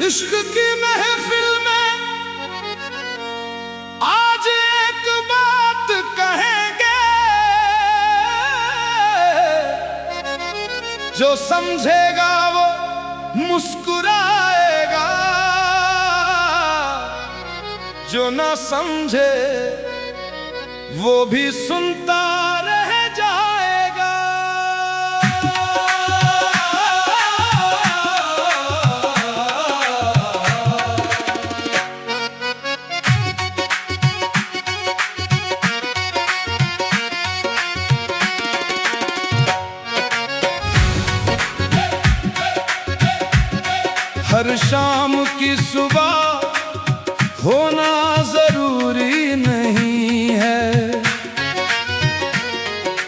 इश्क की महफिल में आज एक बात कहेंगे, जो समझेगा वो मुस्कुराएगा, जो ना समझे वो भी सुनता रह जाएगा। हर शाम की सुबह होना जरूरी नहीं है,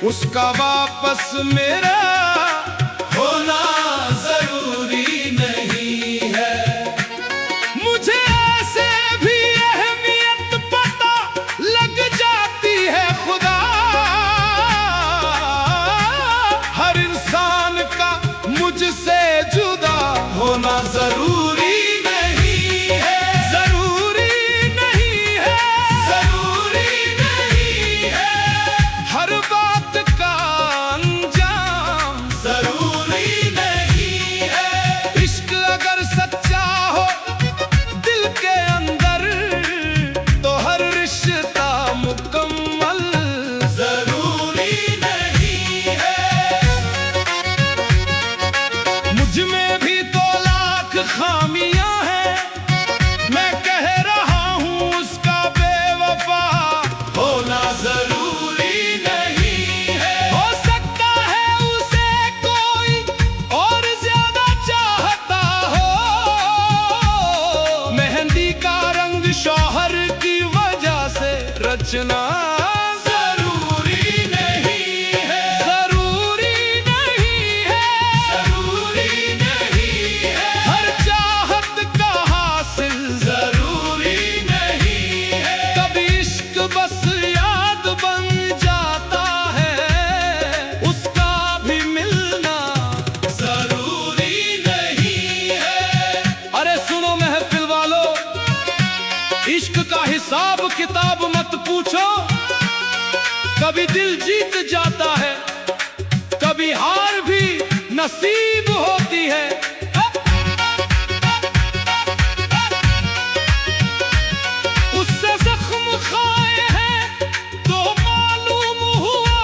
उसका वापस मेरा होना जरूरी नहीं है। मुझे ऐसे भी अहमियत पता लग जाती है खुदा, हर इंसान का मुझसे जुदा होना जरूरी खामियां हैं, मैं कह रहा हूं उसका बेवफा होना जरूरी नहीं है। हो सकता है उसे कोई और ज्यादा चाहता हो, मेहंदी का रंग शौहर की वजह से रचना इश्क का हिसाब किताब मत पूछो, कभी दिल जीत जाता है, कभी हार भी नसीब होती है। उससे जख्म खाए हैं तो मालूम हुआ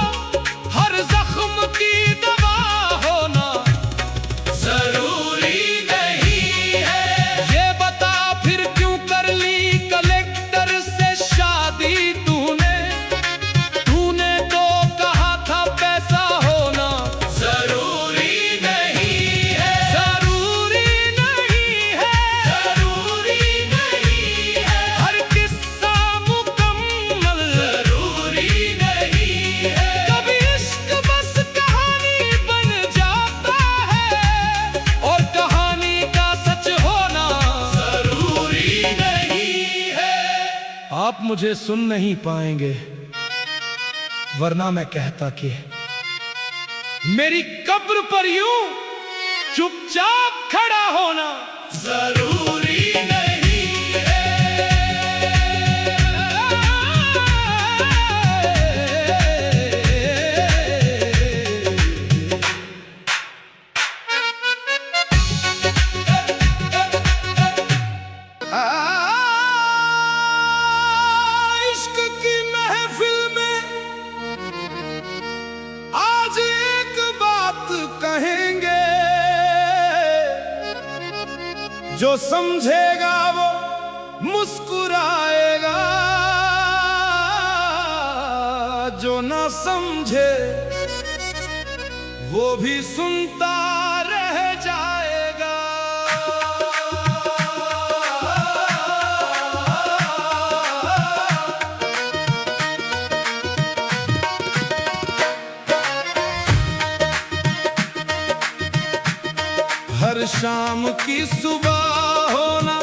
हर जख्म की दवा होना जरूरी नहीं है। ये बता फिर क्यों कर ली तूने तो कहा था पैसा होना जरूरी नहीं है। जरूरी नहीं है, जरूरी नहीं है। हर किस्सा मुकम्मल जरूरी नहीं है। कभी इश्क बस कहानी बन जाता है, और कहानी का सच होना जरूरी नहीं है। आप मुझे सुन नहीं पाएंगे, वरना मैं कहता कि मेरी कब्र पर यूं चुपचाप खड़ा होना जरूरी नहीं है। इश्क की महफिल में आज एक बात कहेंगे, जो समझेगा वो मुस्कुराएगा, जो ना समझे वो भी सुनता रह जाएगा। हर शाम की सुबह होना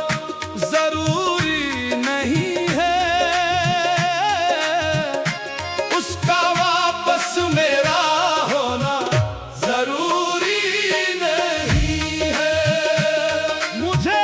जरूरी नहीं है, उसका वापस मेरा होना जरूरी नहीं है। मुझे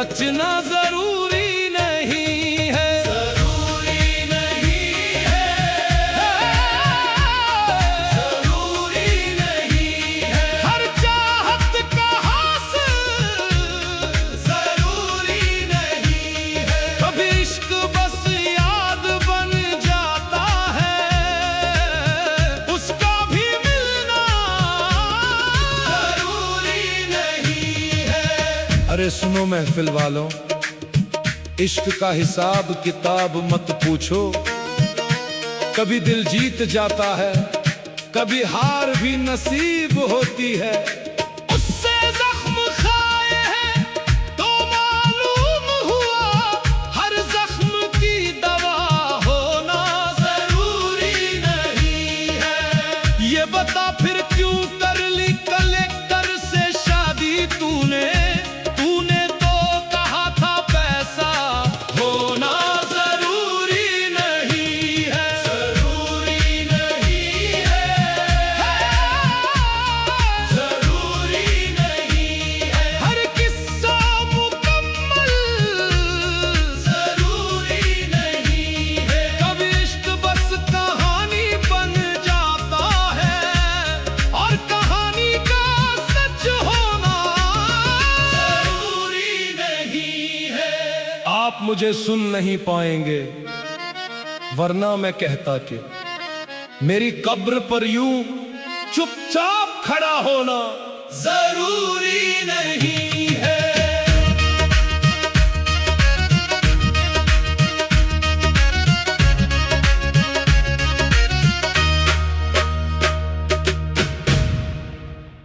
बचना जरूरी नहीं है, जरूरी नहीं है, जरूरी नहीं है। हर चाहत का हासिल जरूरी नहीं है। कभी इश्क बस याद बन जाता है, उसका भी मिलना जरूरी नहीं है। अरे सुनो महफिल वालों, इश्क का हिसाब किताब मत पूछो। कभी दिल जीत जाता है, कभी हार भी नसीब होती है। उससे जख्म खाए हैं तो मालूम हुआ, हर जख्म की दवा होना जरूरी नहीं है। ये बता फिर क्यों कर ली कलेक्टर से शादी तूने? तूने तो कहा था पैसा होना जरूरी नहीं है, जरूरी नहीं है, जरूरी नहीं है। हर किस्सा मुकम्मल जरूरी नहीं है। कभी इश्क बस कहानी बन जाता है, और कहानी का सच होना जरूरी नहीं है। आप मुझे सुन नहीं पाएंगे, वरना मैं कहता कि मेरी कब्र पर यूं चुपचाप खड़ा होना जरूरी नहीं।